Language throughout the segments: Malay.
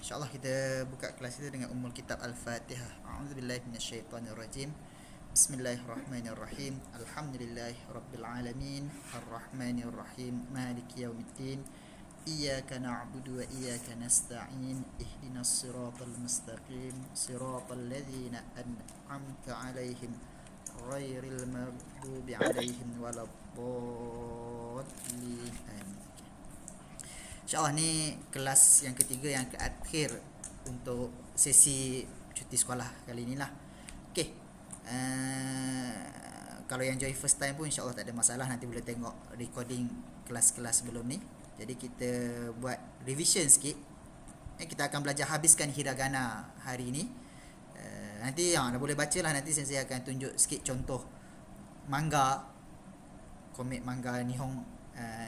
InsyaAllah kita buka kelas kita dengan Ummul Kitab Al-Fatihah. A'udzubillahi minasyaitonirrajim. Bismillahirrahmanirrahim. Alhamdulillahi rabbil alamin. Arrahmanirrahim. Maliki yaumiddin. Iyyaka na'budu wa iyyaka nasta'in. Ihdinas siratal mustaqim. Siratal ladzina an'amta 'alaihim ghairil maghdubi 'alaihim waladdallin. InsyaAllah ni kelas yang ketiga, yang terakhir untuk sesi cuti sekolah kali ni lah. Okay, kalau yang join first time pun insyaAllah tak ada masalah, nanti boleh tengok recording kelas-kelas sebelum ni. Jadi kita buat revision sikit. Kita akan belajar habiskan hiragana hari ni. Nanti dah boleh baca lah, nanti saya akan tunjuk sikit contoh manga, komik manga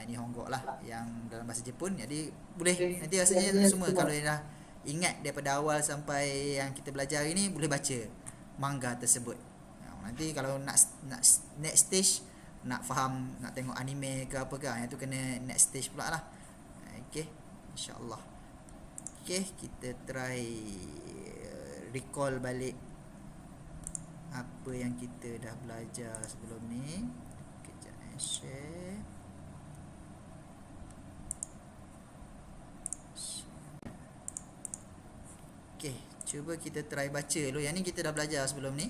Nihongo lah, yang dalam bahasa Jepun. Jadi boleh nanti rasanya semua kalau dah ingat daripada awal sampai yang kita belajar hari ni, boleh baca manga tersebut. Nanti kalau nak next stage, nak faham, nak tengok anime ke apa ke, yang tu kena next stage pula lah. Okay, insyaAllah. Okay, kita try recall balik apa yang kita dah belajar sebelum ni. Kejap share. Okay, cuba kita try baca dulu. Yang ni kita dah belajar sebelum ni.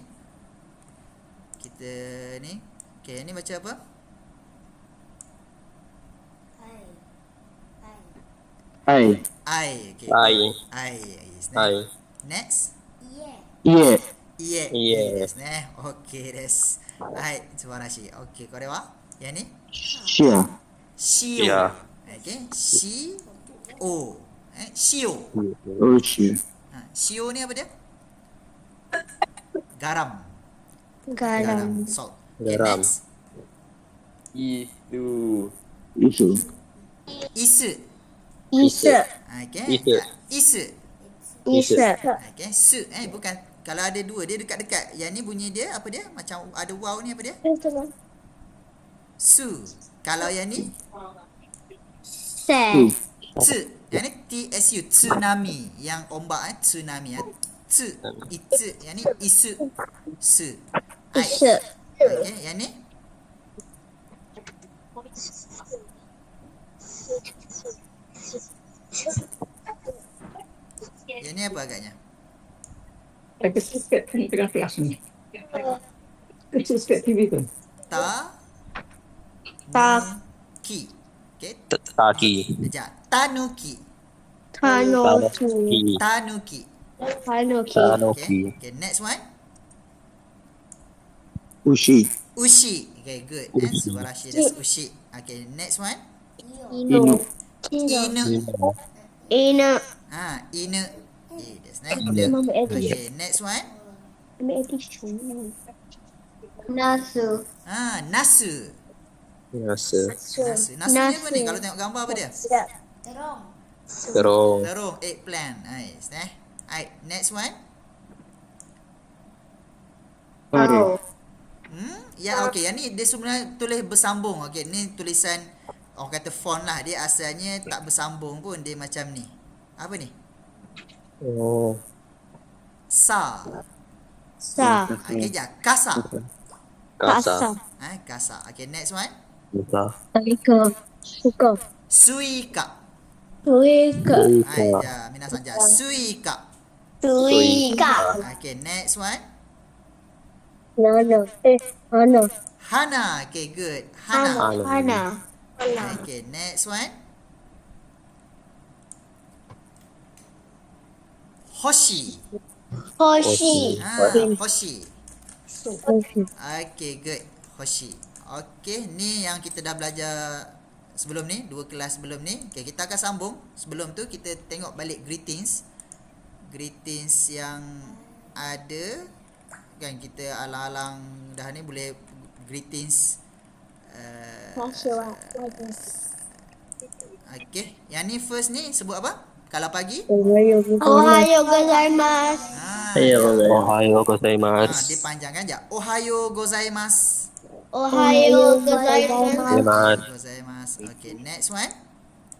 Kita ni. Okay, yang ni baca apa? I. Okay. I. Next. Yeah. Yes. Okay,です。はい、素晴らしい。Okay, これは? Yang ni? Shia. Shio. Okay, Shio. Shio. Oh, Shia. Shio ni apa dia? Garam. Salt. Okay, Garam. next. Isu. Isu. Isu. Okay. Isu. Isu. Okay, su. Bukan. Kalau ada dua, dia dekat-dekat. Yang ni bunyi dia, apa dia? Macam ada wow ni, apa dia? Su. Kalau yang ni? Su. Tsu. Yang ni TSU. Tsunami. Yang ombak tsunami. Tsu. Itsu. Yang ni isu. Su. Okay, yang ni? Yang ni apa agaknya? Kecil sikit tengah kelas ni. Kecil sikit TV tu. Ki. Okay. Taki. Sekejap. Tanuki. Tanuki. Okay, next one. Ushi. Ushi. Okay, good. Ushi. Subarashi desu. Ushi. Okay, next one. Inu. Inu. Inu. Inu. That's nice. Okay, next one. Nasu. Nasu. Biasa. Nasu ni apa ni? Kalau tengok gambar apa dia? Terong. Terung. Eggplant. Nice. Alright, next one. Are. Ya, okay. Yang ni dia sebenarnya tulis bersambung. Okay, ni tulisan orang kata font lah. Dia asalnya tak bersambung pun. Dia macam ni. Apa ni? Oh. Sa. Okay, sekejap. Kasa. Kasa. Kasa. Okay, next one. Buka. Suika. Minasan ja. Suika. Okay, next one. Hana. Okay, good. Hana. Okay, next one. Hoshi. Hoshi. Okay, good. Hoshi. Okay, ni yang kita dah belajar sebelum ni, 2 kelas sebelum ni. Okay, kita akan sambung. Sebelum tu kita tengok balik greetings yang ada. Kan kita alang-alang dah ni, boleh greetings. Okay, yang ni first ni sebut apa? Kalau pagi? Ohayo gozaimasu. Ohayo gozaimasu. Dia panjangkan je. Ohayo gozaimasu. Gozaimasu. Okay, next one.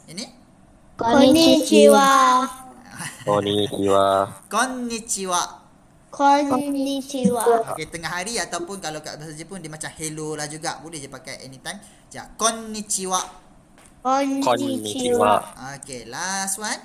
Ini? Konnichiwa. Konnichiwa. Konnichiwa. Konnichiwa. Okey, tengah hari ataupun kalau kat bahasa Jepun dia macam hello lah juga. Boleh je pakai anytime. Sekejap. Konnichiwa. Konnichiwa. Okey, last one.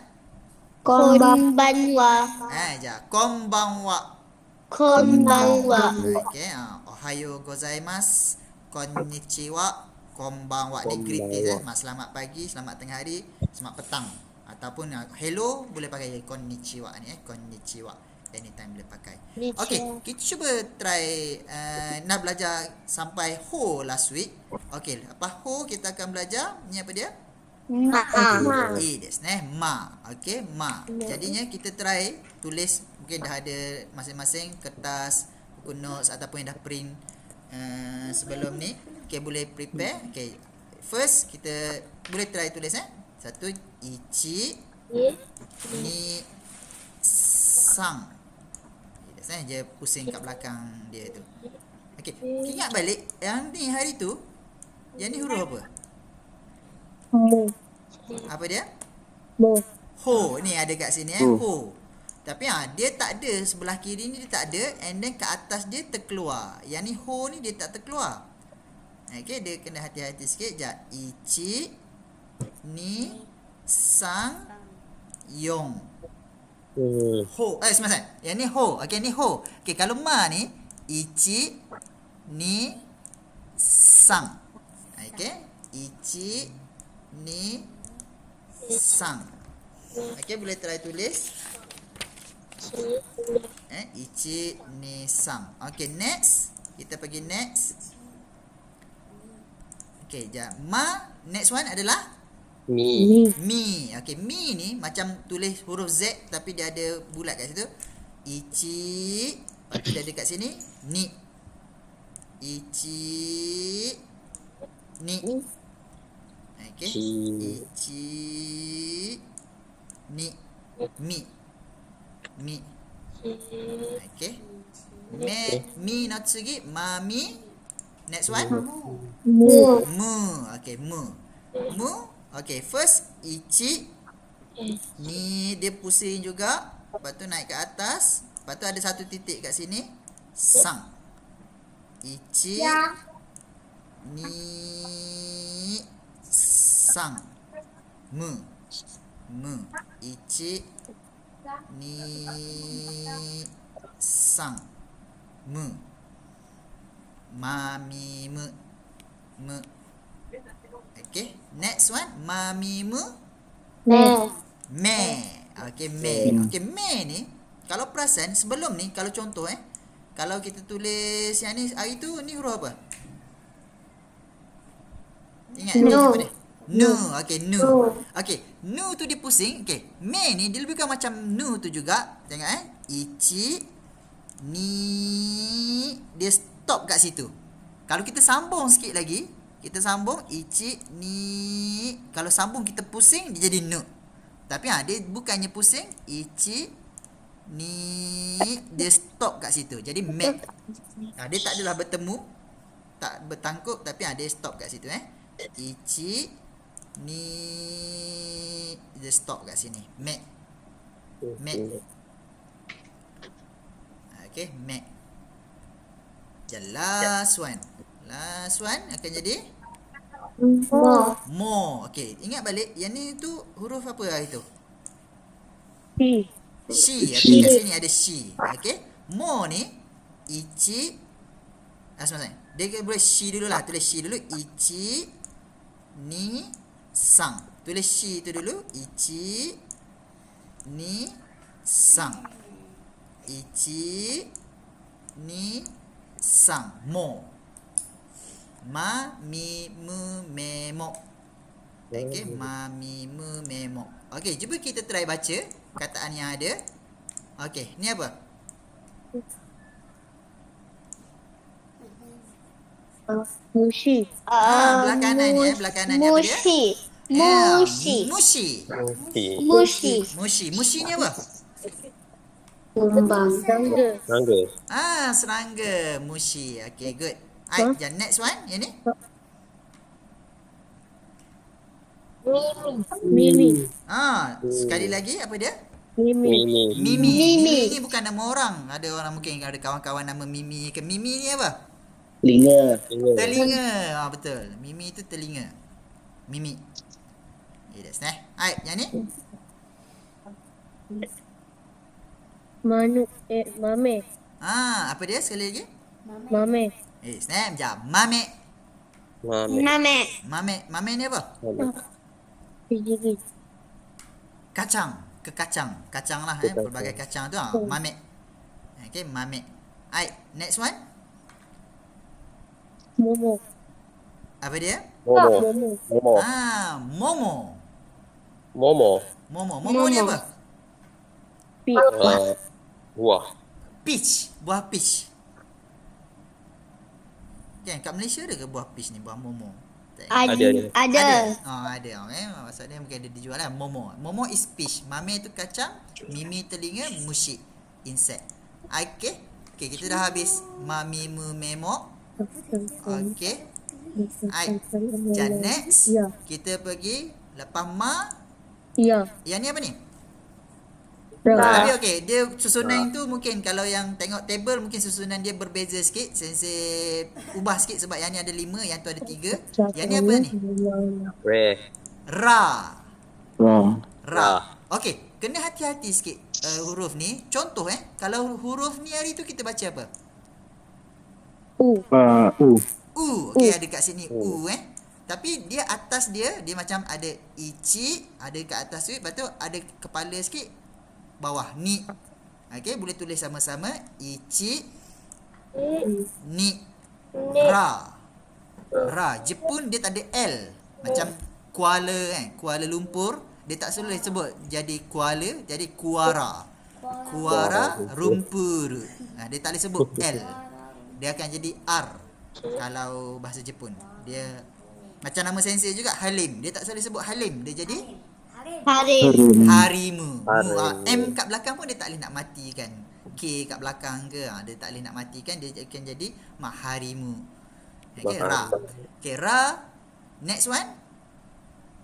Konbanwa. Sekejap. Konbanwa. Konbanwa. Okey, ohayo gozaimasu. Konnichiwa. Konbanwa. Ni greetings selamat pagi, selamat tengah hari, selamat petang. Ataupun hello boleh pakai konnichiwa ni konnichiwa. Anytime boleh pakai. Okey, kita cuba try nak belajar sampai ho last week. Okey, lepas ho kita akan belajar ni apa dia? Ma. Desu ne, ma. Okey, ma. Jadinya kita try tulis, mungkin dah ada masing-masing kertas, buku notes ataupun yang dah print sebelum ni. Okey, boleh prepare. Okey. First kita boleh try tulis Satu, ichi, ni, sang. Saya je pusing kat belakang dia tu. Okey, ingat balik yang ni hari tu, yang ni huruf apa? Apa dia? Ho. Ni ada kat sini ho. Tapi dia tak ada, sebelah kiri ni dia tak ada, and then kat atas dia terkeluar. Yang ni ho ni dia tak terkeluar. Okey, dia kena hati-hati sikit. Sekejap. Ichi, ni, sang, yong. Ho. Sebentar. Yang ni ho. Okey, ni ho. Okey, kalau ma ni ichi, ni, sang. Okey. Ichi, ni, sang. Okey, boleh try tulis. Ichi, ni, sang. Okey, next. Kita pergi next. Okey, jap. Ma, next one adalah Mi. mi. Okey, mi ni macam tulis huruf Z tapi dia ada bulat kat situ. Ichi, lepas tu dia ada kat sini ni. Ichi, ni. Okey. Ichi, ni, mi. Mi. Okey. Mi no tsugi mami. Next one. Mu. Okey, mu. Mu. Okey, first ichi. Ni dia pusing juga. Lepas tu naik ke atas. Lepas tu ada satu titik kat sini. Sang. Ichi. Ni. Sang. Mu. Mu. Ichi. Ni. Sang. Mu. Mami mu. Mu. Okay, next one. Mami mu. Me. Okay, me. Okay, me ni kalau perasan sebelum ni, kalau contoh kalau kita tulis yang ni hari tu, ni huruf apa? Ingat apa dia? Nu. Okay, nu. Okay, nu tu dia pusing. Okay, me ni dia lebih kurang macam nu tu juga. Tengok ichi, ni, dia stop kat situ. Kalau kita sambung sikit lagi, kita sambung ichi, ni. Kalau sambung kita pusing, dia jadi nu. Tapi dia bukannya pusing, ichi, ni, dia stop kat situ. Jadi me. Dia tak adalah bertemu, tak bertangkup, tapi dia stop kat situ Ichi, ni, dia stop kat sini. Me. Me. Okay, me. Last one. Last one akan jadi mo. Okay, ingat balik yang ni tu huruf apa hari tu? Shi. Okay, kat sini ada shi. Okay, mo ni ichi. Sebentar. Dia boleh shi dulu lah. Tulis shi dulu. Ichi, ni, sang. Tulis shi tu dulu. Ichi, ni, sang. Ichi, ni, sang. Mo. Ma, mi, mu, me, mo. Okay, ma, mi, mu, me, mo. Okay, cuba kita try baca kataan yang ada. Okay, ni apa? Mushi. Belah kanan ni belah kanan ni apa dia? Mushi. Mushi. Mushi. Mushi. Mushi ni apa? Serangga. Serangga. Mushi. Okay, good. Alright, the next one. Yang ni? Mimi. Sekali lagi apa dia? Mimi. Mimi. Mimi. Mimi. Mimi ni bukan nama orang. Ada orang mungkin ada kawan-kawan nama Mimi ke. Mimi ni apa? Telinga. Telinga. Betul. Mimi itu telinga. Mimi. Okay, that's nice. Alright, yang ni? Mame. Apa dia sekali lagi? Mame. Snap jap. Mame. Mame. Mame ni apa? Pijigi. Kacang. Kekacang. Kacang lah pelbagai kacang tu mame. Okay, mame. Alright, next one. Momo. Apa dia? Momo. Momo. Momo. Momo. Momo ni apa? Buah. Peach. Buah peach. Kan kat Malaysia ada ke buah peach ni, buah momo? Ada. Ada. Maksud dia mungkin ada dijual lah. Momo is peach. Mame tu kacang, mimi telinga, mushi insect. Okay, kita dah habis mami mu memo. Okay. Next Ya. kita pergi lepas ma. Ya. Yang ni apa ni? Ra. Tapi okey, dia susunan tu mungkin kalau yang tengok table mungkin susunan dia berbeza sikit. Sensei ubah sikit sebab yang ni ada 5, yang tu ada 3. Yang ni apa ni? Ra. Okey, kena hati-hati sikit huruf ni. Contoh kalau huruf ni hari tu kita baca apa? U. Okey, ada kat sini U Tapi dia atas dia macam ada ichi, ada kat atas tu, lepas tu ada kepala sikit bawah ni. Okey, boleh tulis sama-sama ichi ni ra. Jepun dia tak ada L. Macam Kuala Lumpur dia tak boleh sebut jadi Kuala, jadi Kuara Lumpur. Dia tak boleh sebut L. Dia akan jadi R kalau bahasa Jepun. Dia macam nama sensei juga Halim. Dia tak boleh sebut Halim, dia jadi Harimu. M kat belakang pun dia tak boleh nak matikan. K kat belakang ke dia tak boleh nak matikan, dia akan jadi Maharimu. Okay, Ra. Okay, Ra. Next one.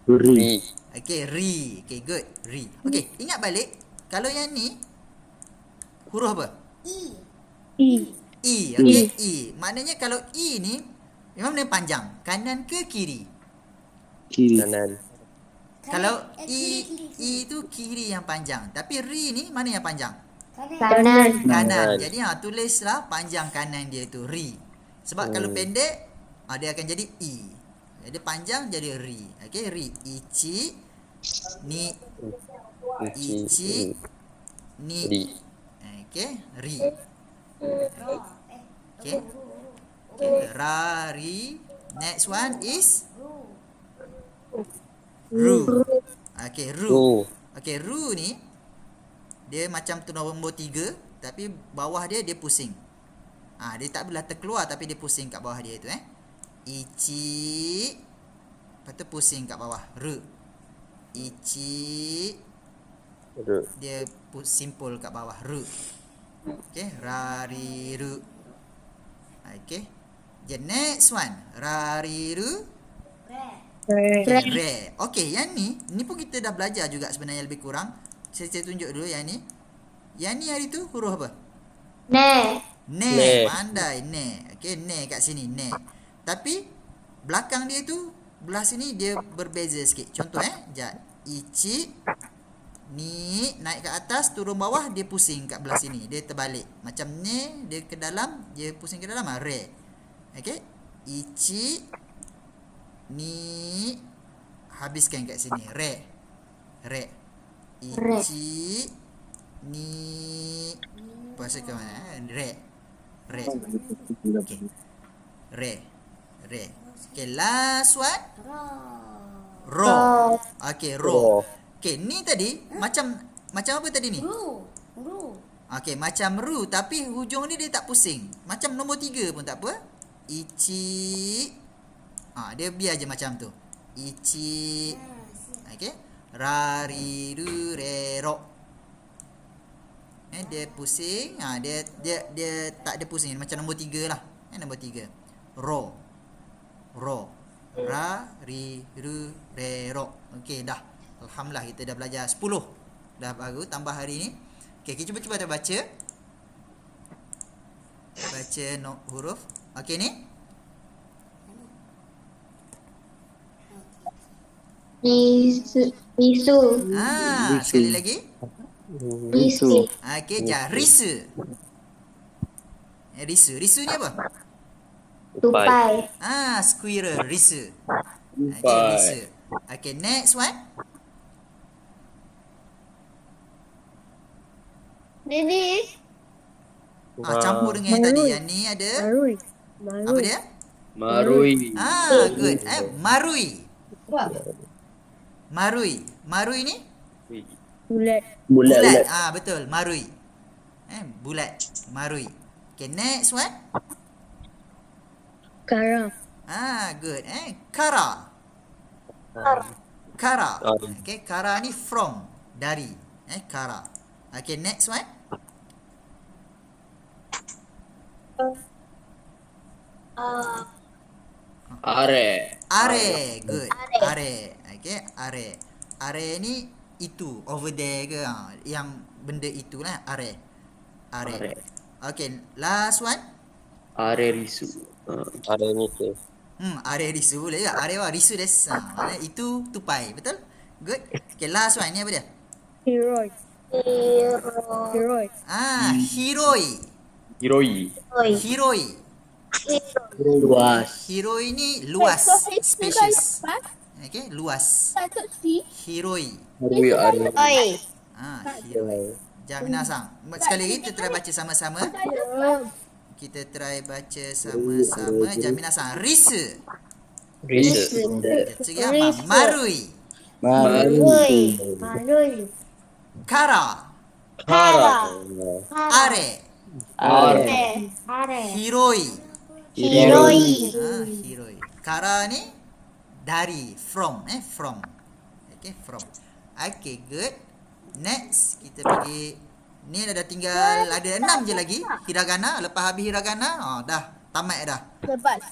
Ri. Okay, Ri. Okay, good. Ri. Okay, ingat balik. Kalau yang ni huruf apa? I. Okay, I. Maknanya kalau I ni memang dia panjang. Kanan ke kiri? Kiri. Kanan. Kalau I tu kiri yang panjang. Tapi Ri ni mana yang panjang? Kanan. Kanan. Jadi tulislah panjang kanan dia tu Ri. Sebab kalau pendek dia akan jadi I. Jadi panjang jadi Ri. Okay, Ri. Ichi ni Okay, Ri. Okay. Ra, Ri. Next one is Ru. Okay, Ru. Okay, Ru ni dia macam tu nombor 3, tapi bawah dia pusing. Dia tak boleh terkeluar tapi dia pusing kat bawah dia tu Ichi. Lepas tu pusing kat bawah. Ru. Ichi. Dia simpul kat bawah. Ru. Okay, Rari Ru. Okay. The next one. Rari Ru. Re. Okay, yang ni pun kita dah belajar juga sebenarnya lebih kurang. Saya tunjuk dulu yang ni. Yang ni hari tu huruf apa? Ne. Pandai. Ne. Okay, ne kat sini. Ne. Tapi belakang dia tu belah sini dia berbeza sikit. Contoh Sekejap. Ichi ni naik ke atas, turun bawah, dia pusing kat belah sini. Dia terbalik. Macam ni dia ke dalam, dia pusing ke dalam. Re. Okay. Ichi ni habiskan kat sini. Re. Ichi ni pasal ke mana? Re. Okay. Re. Okay, last one. Ro. Okay, ro. Okay, ni tadi macam apa tadi ni? Ru. Okay, macam ru tapi hujung ni dia tak pusing. Macam nombor 3 pun tak apa. Ichi. Dia biar je macam tu. Ichi. Okay. Rari ru re ro. Dia pusing. Dia tak ada pusing macam nombor 3 lah. Nombor 3. Ro. Ra ri ru re ro. Okey dah. Alhamdulillah kita dah belajar 10. dah baru tambah hari ni. Okey, kita cuba kita baca. Baca huruf. Okey ni. Risu. Sekali lagi. Risu. Okey, risu. Risu ni apa? Tupai. Squirrel, risu. Okey, risu. Okey, next one. Ini. Campur dengan yang tadi. Yang ni ada apa dia? Marui. Good. Marui. Marui ni? Bulat. Betul, marui. Bulat, marui. Okay, next one. Kara. Good. Kara. Kara. Okay, kara ni from, dari. Kara. Okay, next one. Are. Good. Are. Okay, are. Are ni itu, over there ke? Yang benda itulah, are. Okay, last one. Are risu. Are risu. Are risu boleh ke? Are wa risu des. Maknanya itu tupai, betul? Good. Okay, last one ni apa dia? Hiroi. Hiroi. Luas. Hiroi ni luas, spacious. Okay, luas. Hiroi. Hiroi. Hiroi. Jaminasang. Sekali lagi kita try baca sama-sama. Kita try baca sama-sama. Jaminasang. Risu. Marui. Kara. Are. Hiroi. Hiroi. Kara ni dari, from. Okay, from. Okay, good. Next, kita pergi. Ni dah tinggal, ada 6 je lagi hiragana. Lepas habis hiragana, dah tamat dah.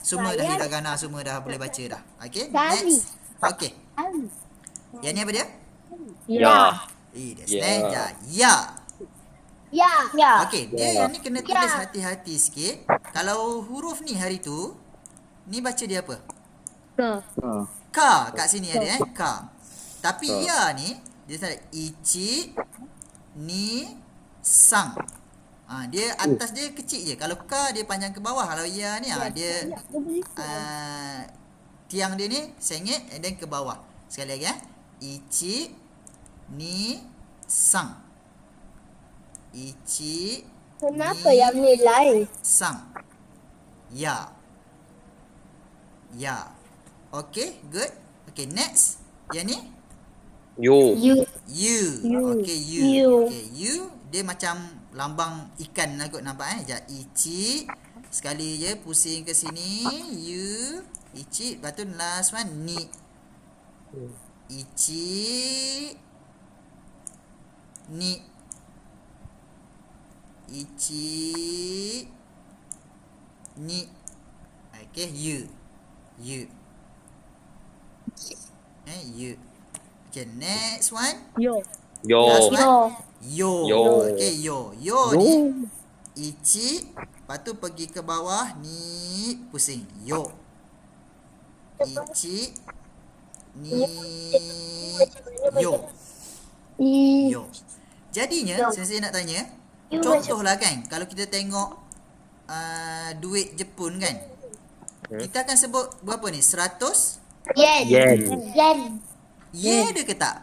Semua dah hiragana, semua dah boleh baca dah. Okay, next. Okay. Yang ni apa dia? Ya. Ya. Okay, dia yang ni kena tulis hati-hati sikit. Kalau huruf ni hari tu, ni baca dia apa? Ka kat sini ada ka. Tapi ya ni dia tak ichi ni sang. Dia atas dia kecil je. Kalau ka dia panjang ke bawah. Kalau ya ni dia tiang dia ni sengit and then ke bawah. Sekali lagi ichi ni sang. Ichi. Kenapa yang ni lain? Sang. Ya. Okay, good. Okay, next. Yang ni? You. Okay, you. Okay, you. Dia macam lambang ikan lah kot nampak Ichi. Sekali je pusing ke sini. You. Ichi. Lepas tu last one. Ni. Ichi. Ni. Ichi. Ni. Okay, you. You. Okay, next one. Last one. Yo. Okay, yo ni ichi. Lepas tu pergi ke bawah ni pusing. Yo. Ichi. Ni. Yo. Jadinya saya nak tanya, contohlah kan, kalau kita tengok duit Jepun kan, kita akan sebut berapa ni? 100 Yen. Ye ada ke tak?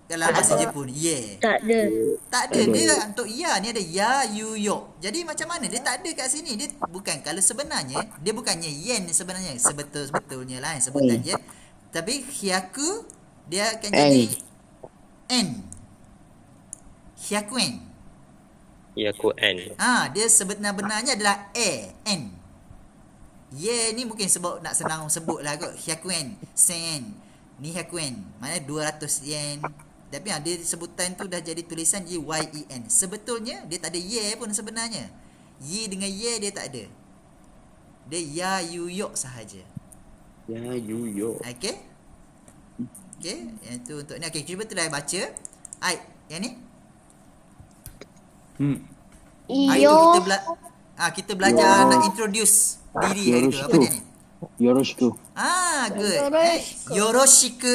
Dalam bahasa Jepun, ye. Tak ada. Tak ada. Dia untuk ya ni ada ya, you, yo. Jadi macam mana? Dia tak ada kat sini. Dia bukan, kalau sebenarnya dia bukannya yen sebenarnya. Sebetul-betulnya lah sebutan je. Tapi hyaku dia akan jadi n. Hyakuen. Dia sebenar-benarnya adalah n. Ye ni mungkin sebab nak senang sebut lah kot. Hyakuen, sen, ni hyakuen. Maknanya 200 yen. Tapi dia sebutan tu dah jadi tulisan YEN. Sebetulnya dia tak ada ye pun sebenarnya. Ye dengan ye dia tak ada. Dia ya, you, yok sahaja. Ya, you, yok. Okay. Yang tu untuk ni. Okay, cuba try baca. Alright. Yang ni? Hmm. Hari tu Yo. kita belajar nak introduce diri hari tu. Apa dia ni? Yoroshiku. Good. Yoroshiku. Yoroshiku.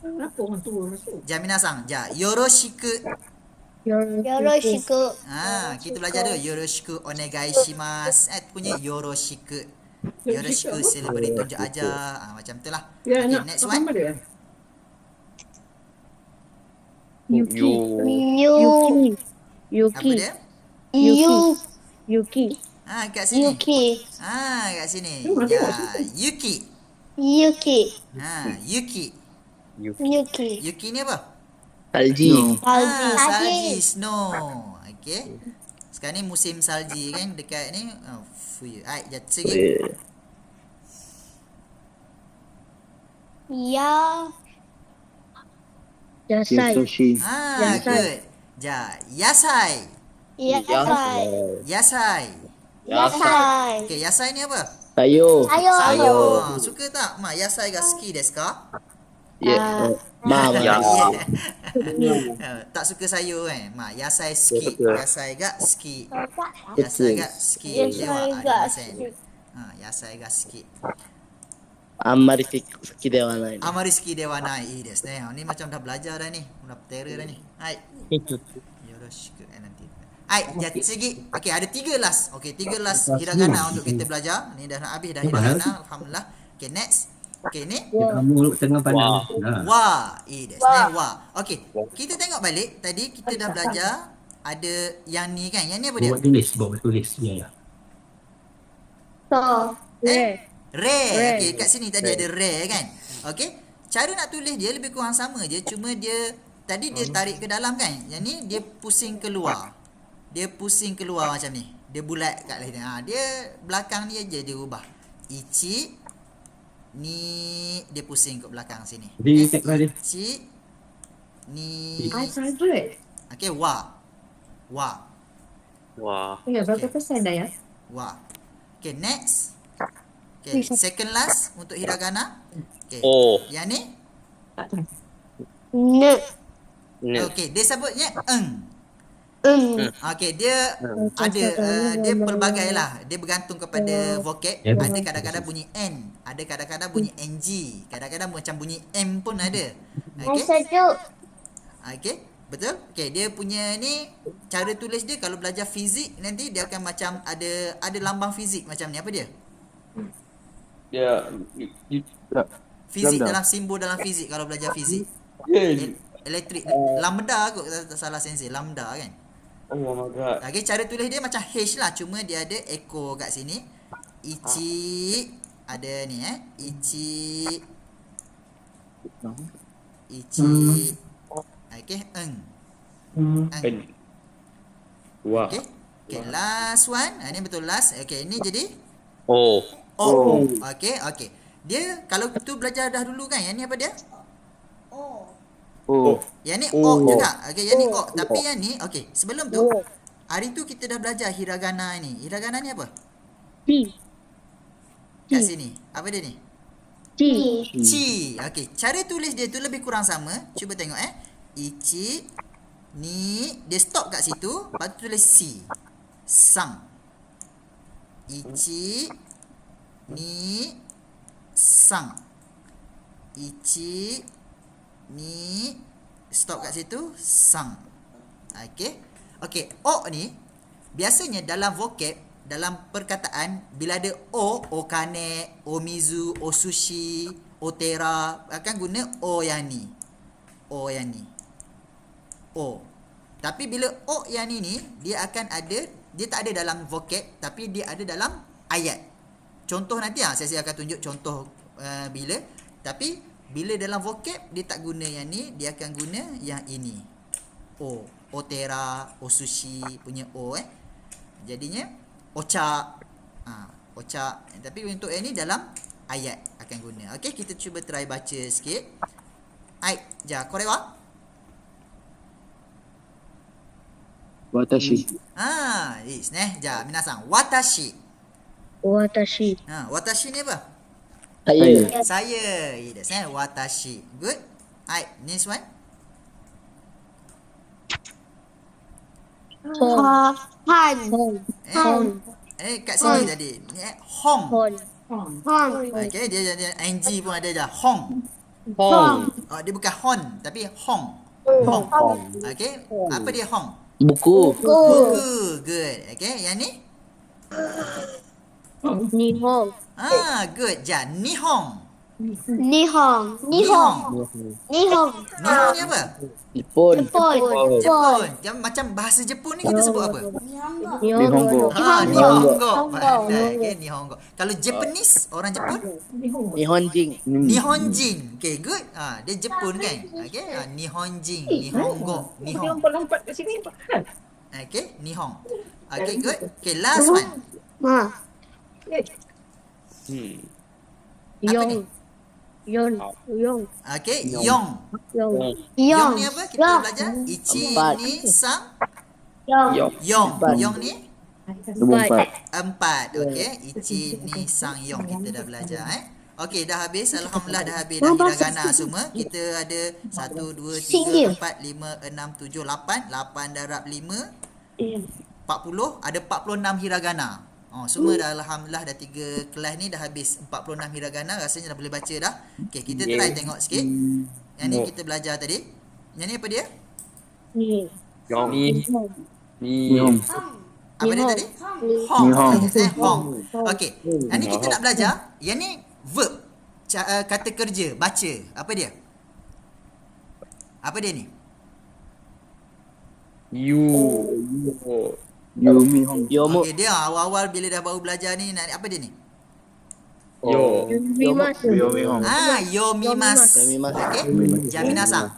Kenapa orang tua masuk? Minasan. Yoroshiku. Yoroshiku. Kita belajar dulu. Yoroshiku onegai shimasu. Punya yoroshiku. Yoroshiku sila beri tunjuk aja. Macam tu lah. Ya, Okay, nak next apa one. nama dia? Yo. Apa dia? Yuki. Kat sini. Yuki. Kat sini. Yuki. Yuki. Yuki. Yuki. Yuki ni apa? Salji. Salji, snow. Okay. Sekarang ni musim salji kan dekat ni. Fuyu. Jatuh lagi. Yotoshi. Good. Yasai. Yasai. Okay, yasai ni apa? Sayo. Sayur. Suka tak? Yasai ga suki desu ka? Ya. Mama. Ya. Tak suka sayur kan? Yasai suki. Betul. Yasai ga suki. Betul. Yasai ga suki. Yasai ga suki. Yasai ga suki. あんまり好きではないね。 Amari suki dewa nai. I desu ne. Ni macam dah belajar dah ni. Dah terror dah ni. Hai. Yoroshiku. Nanti. Jadi segi. Okay, ada 3 last. Okay, 3 last hiragana untuk kita belajar. Ni dah nak habis dah hiragana. Alhamdulillah. Okay, next. Okay, ni. Kamu tengah pandang. Wa. Desu ne. Wa. Okay, kita tengok balik. Tadi kita dah belajar. Ada yang ni kan. Yang ni apa dia? Bawa tulis. Ya. Rare. Okay, kat sini tadi ada rare kan. Okay. Cara nak tulis dia lebih kurang sama je. Cuma dia tadi dia tarik ke dalam kan. Yang ni dia pusing keluar. Dia pusing keluar macam ni. Dia bulat kat lain. Dia belakang ni aja dia ubah. Ichi ni dia pusing ke belakang sini. Jadi cek dia. Ichi ni. I favorite. Okay, wa. Wah. Ya, berapa persen dah ya? Wa. Okay, next. Okay, second last untuk hiragana. Okay. Oh. Yang ni. Ne. Okay, dia sebutnya eng. Okay, dia ada dia pelbagai lah. Dia bergantung kepada vocab. Ada kadang-kadang bunyi N, ada kadang-kadang bunyi NG, kadang-kadang macam bunyi M pun ada. Okay. Sejuk. Okay, betul? Okay, dia punya ni cara tulis dia kalau belajar fizik nanti dia akan macam ada lambang fizik macam ni. Apa dia? Ya. Fizik Lambda. dalam simbol dalam fizik kalau belajar fizik. Elektrik lambda kot tak salah sensei, lambda kan. Oh my god. Okay, cara tulis dia macam H lah, cuma dia ada echo kat sini. Ichi ada ni Ichi. Okay, eng. Wah. Okay. Okay, last one. Ni betul last. Okay, ni jadi Oh. Okay. Dia kalau tu belajar dah dulu kan. Yang ni apa dia? Yang ni juga. Okay, yang ni tapi yang ni okay, sebelum tu hari tu kita dah belajar hiragana ni. Hiragana ni apa? Kat sini. Apa dia ni? Chi. Okay, cara tulis dia tu lebih kurang sama. Cuba tengok Ichi ni dia stop kat situ, lepas tu tulis si. Sang. Ichi ni sang. Ichi ni stop kat situ, sang. Okay. Okay, ni biasanya dalam vocab, dalam perkataan bila ada okane, omizu, osushi, otera akan guna yang ni. Tapi bila yang ni dia akan ada, dia tak ada dalam vocab tapi dia ada dalam ayat. Contoh nanti saya akan tunjuk contoh bila. Tapi bila dalam vocab dia tak guna yang ni, dia akan guna yang ini. Otera, osushi punya jadinya ocha. Ocha. Tapi untuk yang ni dalam ayat akan guna. Okey, kita cuba try baca sikit. Kore wa? Watashi. Yes ne. Minasan, watashi. Watashi ni apa? Saya. Saya. Yes watashi. Good. Next one. Han. Kat sini tadi. Hong. Han. Okey, dia ing pun ada dah. Hong. Hong. Dia bukan hon tapi hong. Hong. Okey, apa dia hong? Buku. Buku. Good. Okey, yang ni? Nihong. Good. Nihong. Nihong. Nihong. Nihong. Nihong ni apa? Jepun. Jepun. Macam bahasa Jepun ni kita sebut apa? Nihongo. Nihongo. Pandai. Okay, Nihongo. Kalau Japanese, orang Jepun? Nihonjin. Nihonjin. Okay, good. Dia Jepun kan? Okay, Nihonjin. Nihongo. Dia Nihong. lompat kat sini. Okay, Nihong. Okay, good. Okay, last one. Apa ni? Okay, Yong. Yong ni apa? Kita belajar. Ichi, ni, sang. Yong. Yong ni? 4. Okay. Ichi, ni, sang, yong. Kita dah belajar Okay, dah habis. Alhamdulillah dah habis dah hiragana semua. Kita ada 1, 2, 3, 4, 5, 6, 7, 8. 8 darab 5. 40. Ada 46 hiragana. Semua dah alhamdulillah dah 3 kelas ni dah habis 46 hiragana. Rasanya dah boleh baca dah. Okay, kita try tengok sikit. Yang ni kita belajar tadi. Yang ni apa dia? Nihong. Apa dia tadi? Hong. Nihong. Hong. Okay. Yang ni kita nak belajar. Yang ni verb. Kata kerja. Baca. Apa dia? Apa dia ni? Yumihong. Yomo. Okay, dia awal-awal bila dah baru belajar ni. Apa dia ni? Yumihong. Yomimas. Yomimasu. Okay. Jaminasang.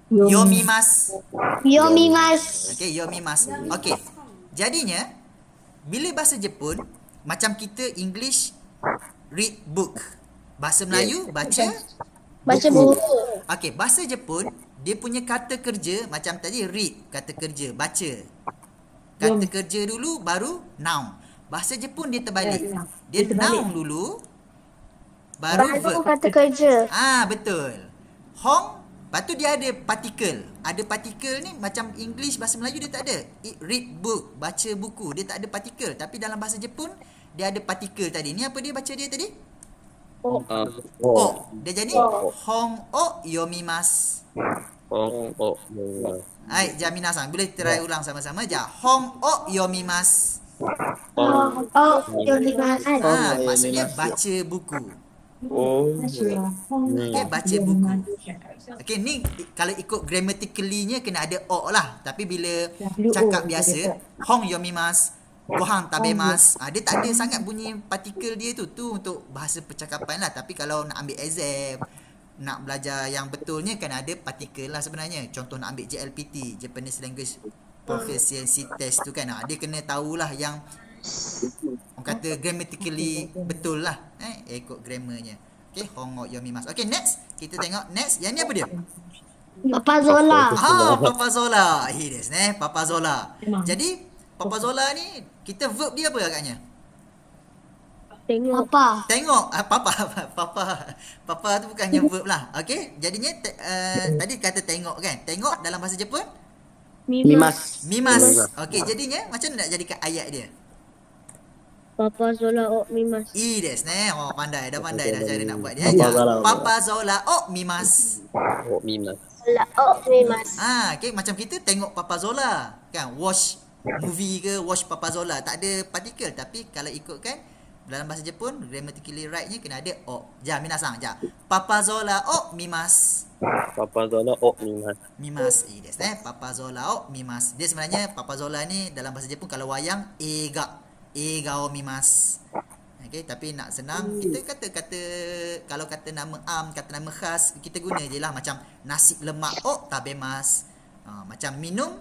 Yomimas. Okay, yomimas. Okay. Jadinya, bila bahasa Jepun, macam kita English, read book. Bahasa Melayu, baca buku. Okay, bahasa Jepun, dia punya kata kerja, macam tadi read, kata kerja, baca. Kata kerja dulu, baru noun. Bahasa Jepun dia terbalik. Dia noun dulu, baru verb. Kata kerja. Betul. Hong, lepas tu dia ada partikel. Ada partikel ni macam English, bahasa Melayu dia tak ada. Read book, baca buku. Dia tak ada partikel. Tapi dalam bahasa Jepun, dia ada partikel tadi. Ni apa dia baca dia tadi? Dia jadi Hong o yomimasu. Hai, Jaminasang. Boleh try ulang sama-sama je. Hong o yomimasu. Maksudnya baca buku. Okay, baca buku. Okay, ni kalau ikut grammatically-nya kena ada o lah. Tapi bila cakap biasa, Hong yomimasu, gohan tabemasu, dia tak ada sangat bunyi partikel dia tu. Tu untuk bahasa percakapan lah. Tapi kalau nak ambil exam, nak belajar yang betulnya kan ada partikel lah sebenarnya. Contoh nak ambil JLPT, Japanese Language Proficiency Test tu kan, dia kena tahulah yang orang kata grammatically betul lah, ikut grammarnya. Okay, hongo yomimasu. Okay, next kita tengok next. Yang ni apa dia? Papa Zola. Papa Zola. Yes, Papa Zola. Jadi Papa Zola ni kita verb dia apa agaknya? Tengok. Tengok. Papa tu bukannya verb lah. Okay, jadinya tadi kata tengok kan. Tengok dalam bahasa Jepun? Mimas. Okay, jadinya macam mana nak jadikan ayat dia? Papa Zola o mimas. Des, pandai dah cara nak buat dia. Papa Papa Zola Zola. o mimas. Zola o mimas. Okay, macam kita tengok Papa Zola kan, watch movie ke watch Papa Zola, tak ada partikel. Tapi kalau ikutkan dalam bahasa Jepun, grammatically right-nya kena ada o. Minasang. Papa Zola o mimas. Mimas. Des, Papa Zola o mimas. Dia sebenarnya Papa Zola ni dalam bahasa Jepun kalau wayang eiga o mimas. Okay, tapi nak senang kita kata kalau kata nama kata nama khas kita guna je lah, macam nasi lemak o tabemas. Macam minum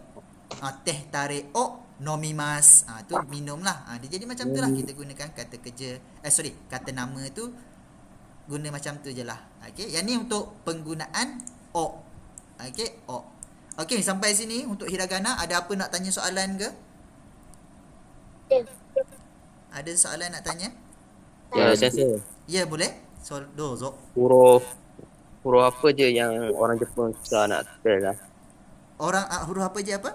teh tarik o nomimas. Tu minum lah. Dia jadi macam tu lah, kita gunakan kata kerja kata nama tu guna macam tu je lah. Okay, yang ni untuk penggunaan o. Okay, o. Okay, sampai sini untuk hiragana. Ada apa nak tanya soalan ke? Ada soalan nak tanya? Ya, saya. Ya, boleh. Dozo. Huruf apa je yang orang Jepun susah nak spell lah? Huruf apa je apa?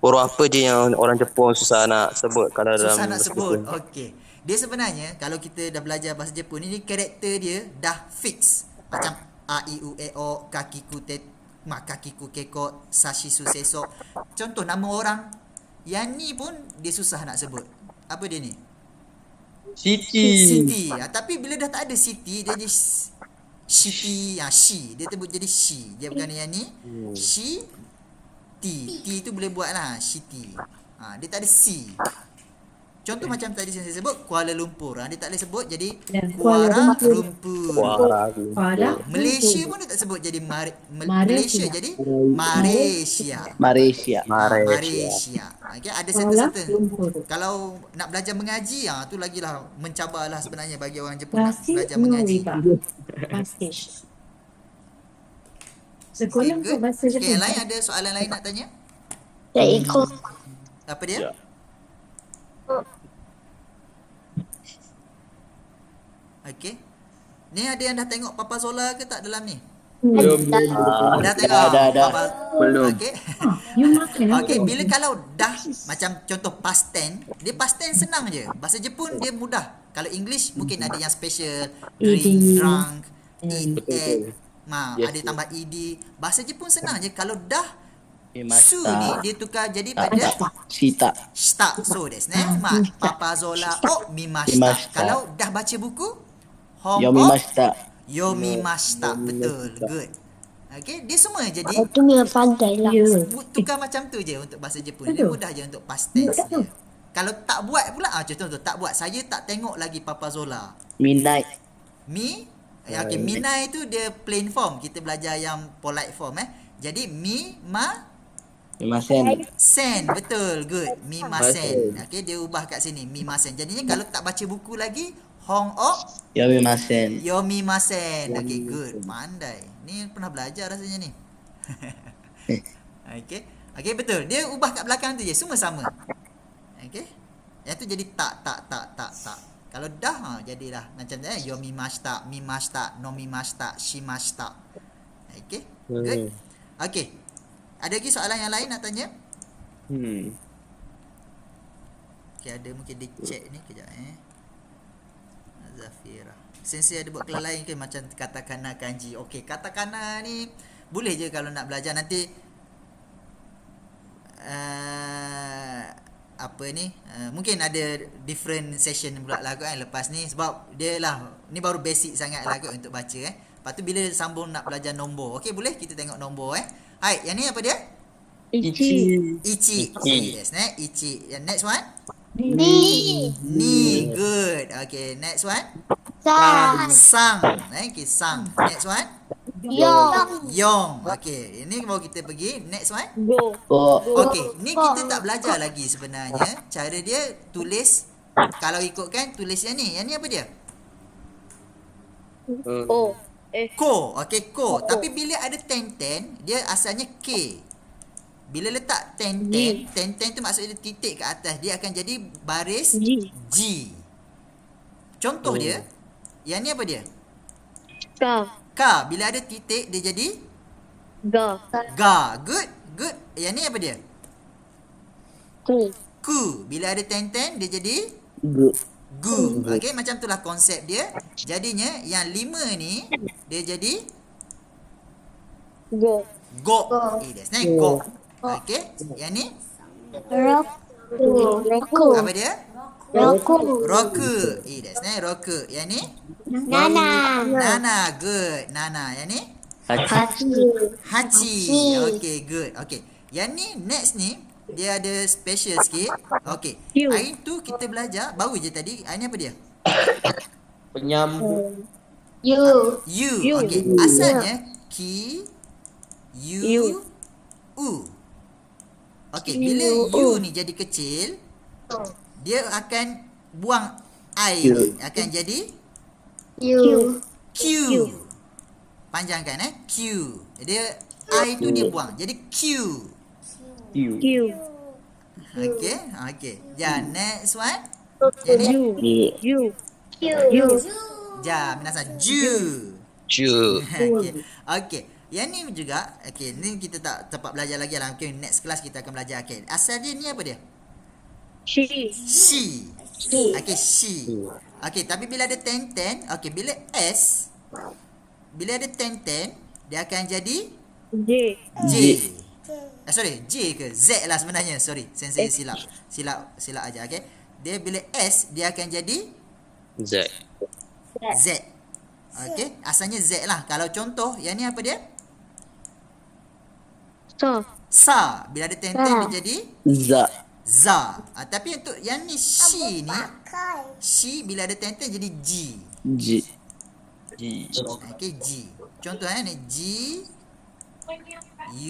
Huruf apa je yang orang Jepun susah nak sebut kalau dalam Susah nak bahasa sebut. Jepun? Okey. Dia sebenarnya kalau kita dah belajar bahasa Jepun ni karakter dia dah fix. Macam a i u e o kakiku te kakiku keko sashisu seso. Contoh nama orang. Yang ni pun dia susah nak sebut. Apa dia ni? Siti. Tapi bila dah tak ada Siti dia jadi Siti. Shi. Dia sebut jadi Shi. Dia bukan yang ni. Shi. T tu boleh buat lah. Siti. Dia tak ada C. Contoh macam tadi saya sebut Kuala Lumpur. Dia tak boleh sebut jadi Kuala Lumpur. Malaysia pun dia tak sebut jadi Malaysia jadi Malaysia. Okay, ada certain. Kalau nak belajar mengaji, tu lagilah mencabarlah sebenarnya bagi orang Jepun nak belajar mengaji. Sekolah Okay, bahasa okay, Jepun. yang lain ada soalan lain nak tanya? Ya ikut. Apa dia? Okay. Ni ada yang dah tengok Papa Zola ke tak dalam ni? Dah tengok? Dah. Belum. Okay. You makan Okay, bila kalau dah macam contoh past tense, dia past tense senang je. Bahasa Jepun dia mudah. Kalau English mungkin ada yang special, drink, drunk, eat, ate. Ada tambah ed. Bahasa Jepun senang je. Kalau dah su ni dia tukar jadi pada Shita. So that's Papa Zola mimashita. Kalau dah baca buku Yomimashita. Betul. Good. Okay, dia semua jadi Itu yang pandai lah. tukar macam tu je untuk bahasa Jepun. Dia mudah je untuk past tense je. Kalau tak buat pula, contoh tu tak buat. Saya tak tengok lagi Papa Zola. Midnight. Okay, minai tu dia plain form. Kita belajar yang polite form Jadi sen. Betul. Good. Mimasen. Okay, dia ubah kat sini. Mimasen. Jadinya kalau tak baca buku lagi, Yomimasen. Okay, good. Pandai. Ni pernah belajar rasanya ni. Okay, betul. Dia ubah kat belakang tu je. Semua sama. Okay. Yang tu jadi tak. Kalau dah jadilah macam yomimashita, mimashita, nomimashita, shimashita. Okay. Good. Okay. Ada lagi soalan yang lain nak tanya? Okay, ada mungkin di chat ni kejap Zafira. Sensei ada buat kelalaian ke macam katakana kanji. Okay, katakana ni boleh je kalau nak belajar nanti mungkin ada different session pula lah kot lepas ni sebab dia lah ni baru basic sangat lah kot untuk baca Lepas tu bila sambung nak belajar nombor. Okay, boleh kita tengok nombor Hai, yang ni apa dia? Ichi. Yes, Ichi. Yang next one? Ni. Good. Okay, next one? Sang. Okay, sang. Next one? Yong. Okay, ini baru kita pergi. Next one? Okay, ni kita tak belajar lagi sebenarnya. Cara dia tulis, kalau ikutkan tulis yang ni. Yang ni apa dia? Ko. Okay, ko. Tapi bila ada ten, dia asalnya K. Bila letak ten tu maksudnya titik ke atas, dia akan jadi baris G. Contoh dia, yang ni apa dia? Ka. Bila ada titik, dia jadi Ga. Good. Yang ni apa dia? Ku. Bila ada ten, dia jadi Gu. Okay, macam itulah konsep dia. Jadinya yang 5 ni dia jadi Go. That's nice. Go. Okay, yang ni Roku. apa dia? Roku. Roku. That's nice. Roku. Yang ni Nana. Good. Nana. Yang ni Hachi. Okay, good. Okay, yang ni next ni dia ada special sikit. Okay, hari tu kita belajar baru je tadi. Hari ni apa dia? Penyambung. You. Okay, asalnya Ki U U. Okay, bila U ni jadi kecil, dia akan buang I ni, akan jadi Q. Panjangkan Q. Dia I tu dia buang, jadi Q. Okay. Next one. Jadi Ja, minasan Ju. Ju. Okay. Yang ni juga, okey, ni kita tak tempat belajar lagi lah. Mungkin next class kita akan belajar. Okey, asal dia ni apa dia? She. She. Okey, she. Okey, tapi bila ada ten, okey, bila S, bila ada ten, dia akan jadi J. J. Sorry, J ke Z lah sebenarnya. Sorry, sensei silap aja. Okey, dia bila S, dia akan jadi Z. Z. Okey, asalnya Z lah. Kalau contoh, yang ni apa dia? So. Sa. Bila ada ten, dia jadi Za. za. Tapi untuk yang ni she ni, she bila ada ten jadi G. J. Okey, G. Contoh ni G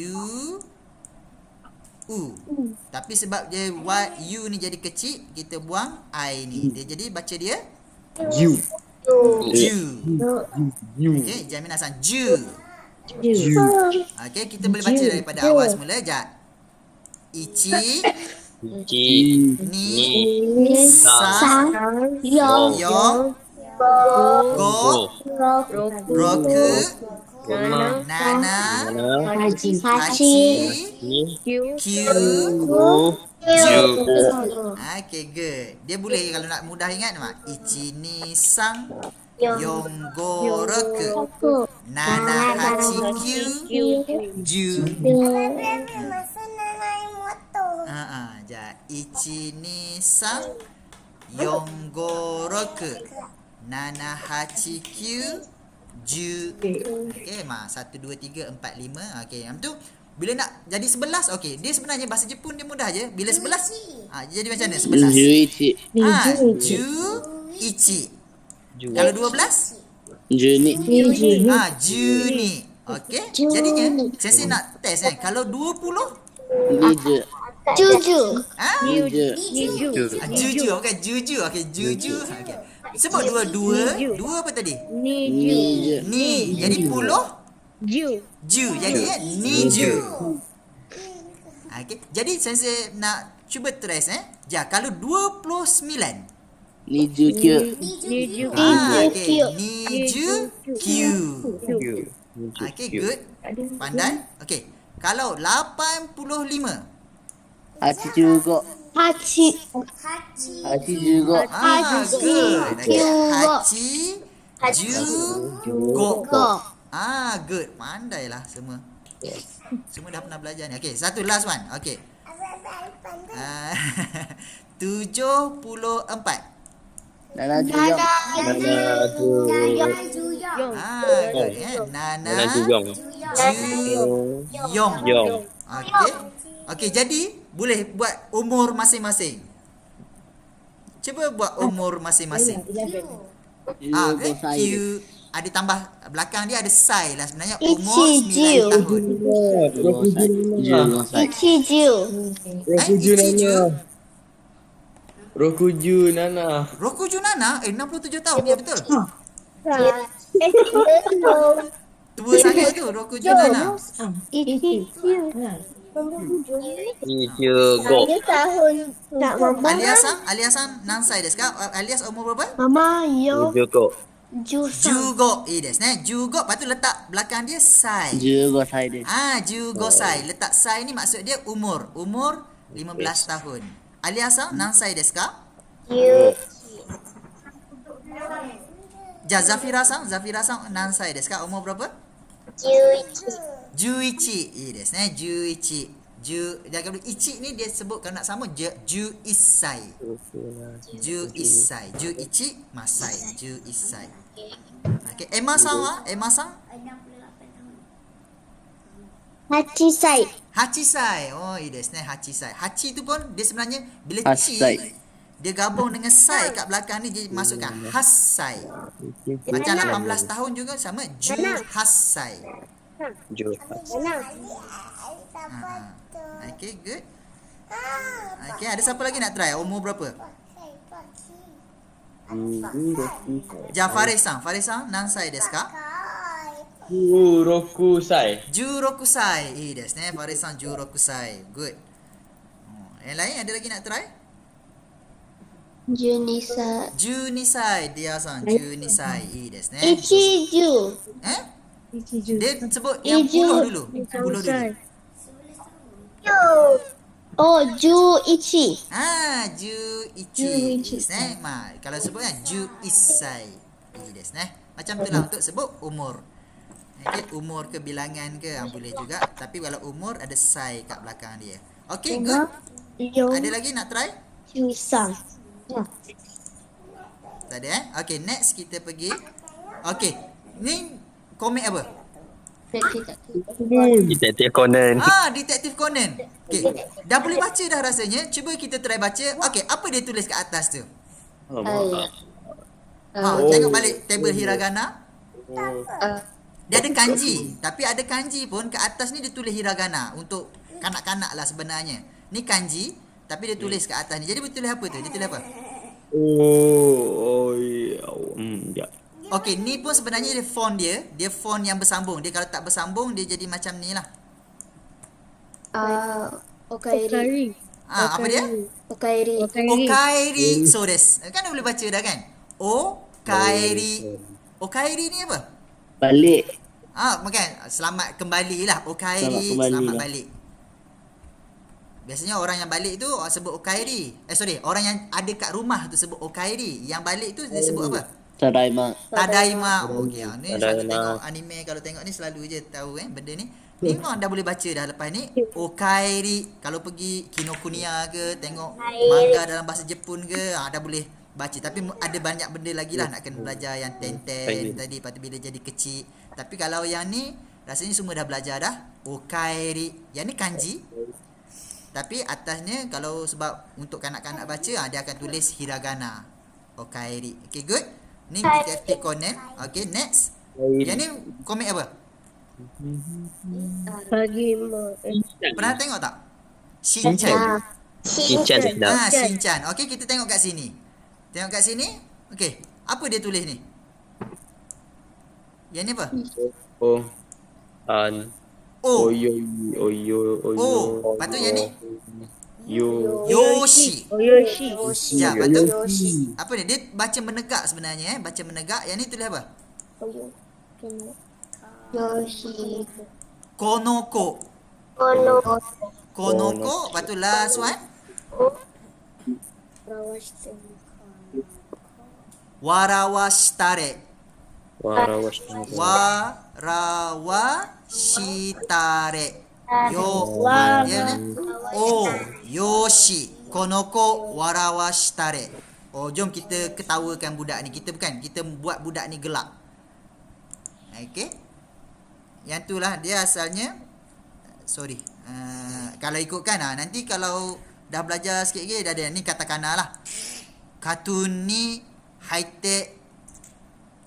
U U. Tapi sebab dia U ni jadi kecil, kita buang I ni. Dia jadi baca dia U. Ju. Okey, Jamin Hasan Ju. Okey, kita boleh baca daripada awal semula. Jap. Ichi Ki. ni Sa. sa Yong. yo go roku nana Haji. hachi Q. q Ju. okey, good. Dia boleh kalau nak mudah ingat mak. Ichi ni sang yong go roku nana hachi q ju. Ja. Ichi ni sang yong go roku nana hachi q ju. Okey, ma 1 2 3 4 5. Okey, yang tu bila nak jadi 11, okey, dia sebenarnya bahasa Jepun dia mudah je. Bila 11, jadi macam mana 11? Juichi. Ju ichi. Kalau 12? Juni. Ju ni. Okey. Jadinya saya nak test kan. Kalau 20? Lija. Juju. Juju. Okey, juju. Okey, juju. Okey. Sebut dua. Dua apa tadi? Nija. Ni. Jadi puluh? Ju. Ju. Jadi niju. Okey. Jadi saya nak cuba trace Ja, kalau 29. Niju Q. Okey. Niju Q. Okey, good. Pandai. Okey. Kalau 85. Hachi juga. Hachi. Hachi juga. Good. Okey. Hachi Go. good. Pandailah semua. Semua dah pernah belajar ni. Okey, satu last one. Okey. 74. Nana juga. Good. Nana Juyong. Yong. Yong. Okey. Okey, jadi boleh buat umur masing-masing. Cuba buat umur masing-masing. Okay. Q ada tambah belakang dia ada sai lah sebenarnya umur 9 tahun. Ichiju. Ichiju. Rokuju Nana. Rokuju Nana 67 tahun dia betul. Tua sangat tu Rokuju Nana. Ichiju. Ichi go. Alias nansai desu ka? Alias umur berapa? Mama yo. Ju go. Jugo. Desu ne. Jugo lepas tu letak belakang dia sai. Juga saya deh. Jugo sai. Letak sai ni maksud dia umur. Umur 15 tahun. Alias nansai desu ka? Zafira san nansai desu ka? Umur berapa? 11 desu ne. 11. Dia kalau ichi ni dia sebut kalau nak sama ju isai. Ju ichi masai. Ju isai. Okey, Emma san? Hachisai. Oh, desu ne hachisai. Hachi tu pun dia sebenarnya bila chi Hasai. dia gabung dengan sai kat belakang ni dia masukkan hasai. Macam 18 tahun juga sama ju hasai. Ju. Okay, good. Okay, ada siapa lagi nak try? Umur berapa? Farisan nansai desu ka? Rokusai. Jurokusai. Desu ne. Farisan Jurokusai. Good. Yang lain ada lagi nak try? Junisa. Junisai. Dia san Junisai. Desu ne. Ichiju. Dia sebut yang puluh dulu. Puluh dulu. Oh, Ju-ichi. Ju-ichi. Kalau sebut kan Ju-isai. Macam tu lah untuk sebut umur. Okay, umur ke bilangan ke boleh juga. Tapi kalau umur ada sai kat belakang dia. Okay, good. Ada lagi nak try? Ju-san. Tak ada Okay, next kita pergi. Okay, ni komik apa? Detektif Conan. Detektif Conan. Okay, dah boleh baca dah rasanya. Cuba kita try baca. Okay, apa dia tulis kat atas tu? Tengok balik table hiragana. Dia ada kanji. Tapi ada kanji pun kat atas ni dia tulis hiragana. Untuk kanak-kanak lah sebenarnya. Ni kanji. Tapi dia tulis kat atas ni. Jadi dia tulis apa tu? Dia tulis apa? Ya. Okay, ni pun sebenarnya dia font dia. Dia font yang bersambung. Dia kalau tak bersambung, dia jadi macam ni lah. Okaeri. Apa dia? Okaeri. Okaeri. So des. Kan dah boleh baca dah kan? Okaeri. Okaeri ni apa? Balik. Makan selamat kembali lah. Okaeri, selamat balik. Biasanya orang yang balik tu sebut Okaeri. Orang yang ada kat rumah tu sebut Okaeri. Yang balik tu dia sebut apa? Tadaima. Okey, ni selalu tengok anime, kalau tengok ni selalu je tahu benda ni. Ni memang dah boleh baca dah lepas ni. Okaeri. Kalau pergi Kinokuniya ke, tengok manga dalam bahasa Jepun ke, dah boleh baca. Tapi ada banyak benda lagi lah nak kena belajar yang Tenten tadi, lepas tu bila jadi kecil. Tapi kalau yang ni rasanya semua dah belajar dah. Okaeri. Yang ni kanji. Tapi atasnya kalau sebab untuk kanak-kanak baca, dia akan tulis hiragana. Okaeri. Okay, good. Ni Detektif Conan. Okay, next. Yang ni komik apa? Pernah tengok tak? Shinchan. Shinchan. Okay, kita tengok kat sini. Tengok kat sini. Okay, apa dia tulis ni? Yang ni apa? Lepas tu yang ni? Yoshi. Ya, lepas tu apa ni? Dia baca menegak sebenarnya baca menegak. Yang ni tulis apa? Yoshi. Konoko. Lepas tu last one. Warawashitare. Yoshi. Konoko warawashitare. Jom kita ketawakan budak ni. Kita buat budak ni gelak. Okay. Yang tu lah dia asalnya. Kalau ikutkan nanti kalau dah belajar sikit lagi dah ada ni katakana lah. Katun ni haite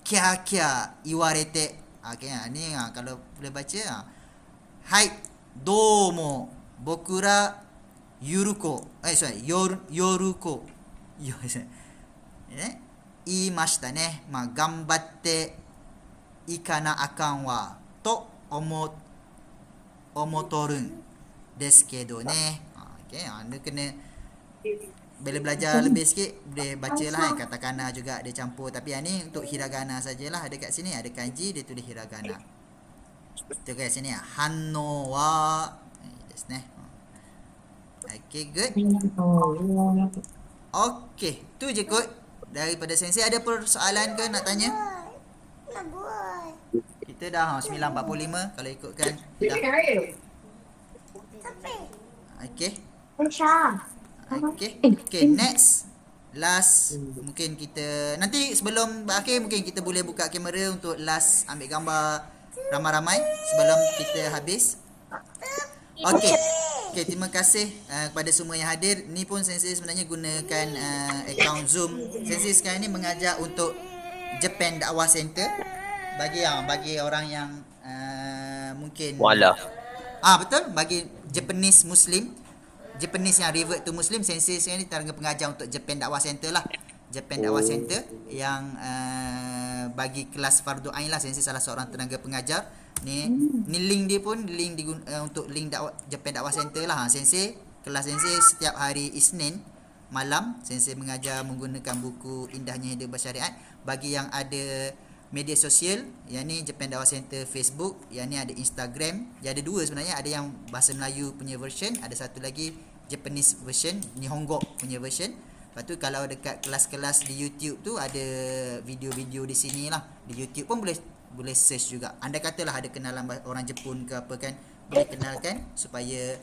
kya iwarete. Okay, ni kalau boleh baca. Hai, domo bokura yoruko. Iimashita ne. Gambatte ikana akan wa to omotorun desu kedo ne. Okay, anda kena bila belajar lebih sikit boleh bacalah katakana juga dia campur. Tapi yang ni untuk hiragana sajalah. Ada kat sini ada kanji dia tulis hiragana. Tu kat sini hanno wa desu ne. Okay, good. Okay, tu je kot daripada sensei. Ada persoalan ke nak tanya? Kita dah 9.45 kalau ikutkan dah. Okay. Okay, next. Last, mungkin kita nanti sebelum berakhir mungkin kita boleh buka kamera untuk last ambil gambar ramai-ramai sebelum kita habis. Okay, terima kasih kepada semua yang hadir. Ni pun sensei sebenarnya gunakan akaun Zoom. Sensei sekarang ni mengajar untuk Japan Dakwah Center bagi orang yang mungkin betul, bagi Japanese Muslim, Japanese yang revert to Muslim. Sensei sekarang ni tenaga pengajar untuk Japan Dakwah Center lah. Japan Dakwah Center yang bagi kelas fardu ain lah. Sensei salah seorang tenaga pengajar. Ni link dia pun untuk link Japan Dakwah Center lah. Sensei, kelas sensei setiap hari Isnin malam sensei mengajar menggunakan buku Indahnya Hidup Bersyariat. Bagi yang ada media sosial, yang ni Japan Dakwah Center Facebook, yang ni ada Instagram. Dia ada dua sebenarnya, ada yang bahasa Melayu punya version, ada satu lagi Japanese version, Nihongo punya version. Lepas tu kalau dekat kelas-kelas di YouTube tu ada video-video di sini lah. Di YouTube pun boleh search juga. Anda katalah ada kenalan orang Jepun ke apa kan, boleh kenalkan supaya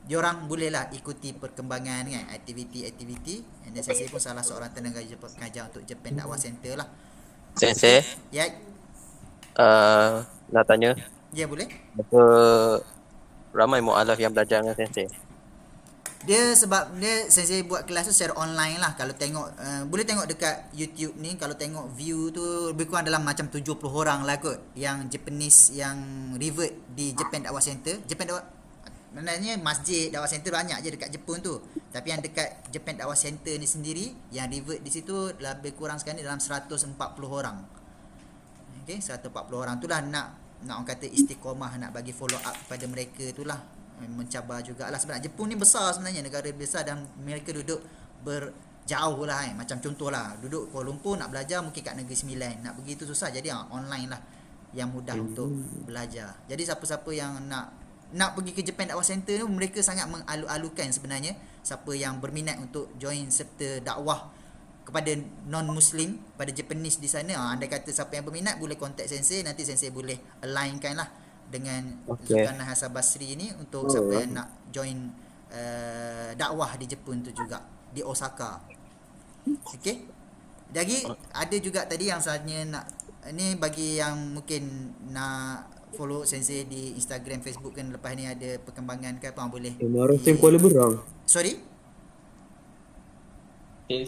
diorang bolehlah ikuti perkembangan kan, aktiviti-aktiviti. And then saya pun salah seorang tenaga pengajar untuk Japan Dakwah Center lah. Sensei, Ya, nak tanya, ya boleh. apa ramai mu'alaf yang belajar dengan Sensei? Dia sebab dia sensei buat kelas tu secara online lah. Kalau tengok boleh tengok dekat YouTube ni, kalau tengok view tu lebih kurang dalam macam 70 orang lah kot yang Japanese yang revert di Japan Dakwah Center. Japan Dakwah sebenarnya masjid Dakwah Center banyak je dekat Jepun tu. Tapi yang dekat Japan Dakwah Center ni sendiri yang revert di situ lebih kurang sekarang ni dalam 140 orang. Okey, 140 orang tu lah nak orang kata istiqomah, nak bagi follow up kepada mereka tu lah. Mencabar jugalah. Sebenarnya Jepun ni besar sebenarnya, negara besar, dan mereka duduk berjauh lah kan. Macam contohlah duduk Kuala Lumpur nak belajar mungkin kat Negeri Sembilan, nak pergi tu susah. Jadi online lah yang mudah untuk belajar. Jadi siapa-siapa yang nak pergi ke Japan Dakwah Center tu, mereka sangat mengalu-alukan sebenarnya siapa yang berminat untuk join serta dakwah kepada non-Muslim, pada Japanese di sana. Anda kata siapa yang berminat boleh contact Sensei, nanti Sensei boleh alignkan lah dengan Zulkarnain Hasan Basri ni untuk siapa yang nak join dakwah di Jepun tu juga, di Osaka. Okey. Lagi ada juga tadi yang sebenarnya nak ni bagi yang mungkin nak follow Sensei di Instagram, Facebook kan, lepas ni ada perkembangan ke apa boleh. MRSM Kuala Berang. Sorry?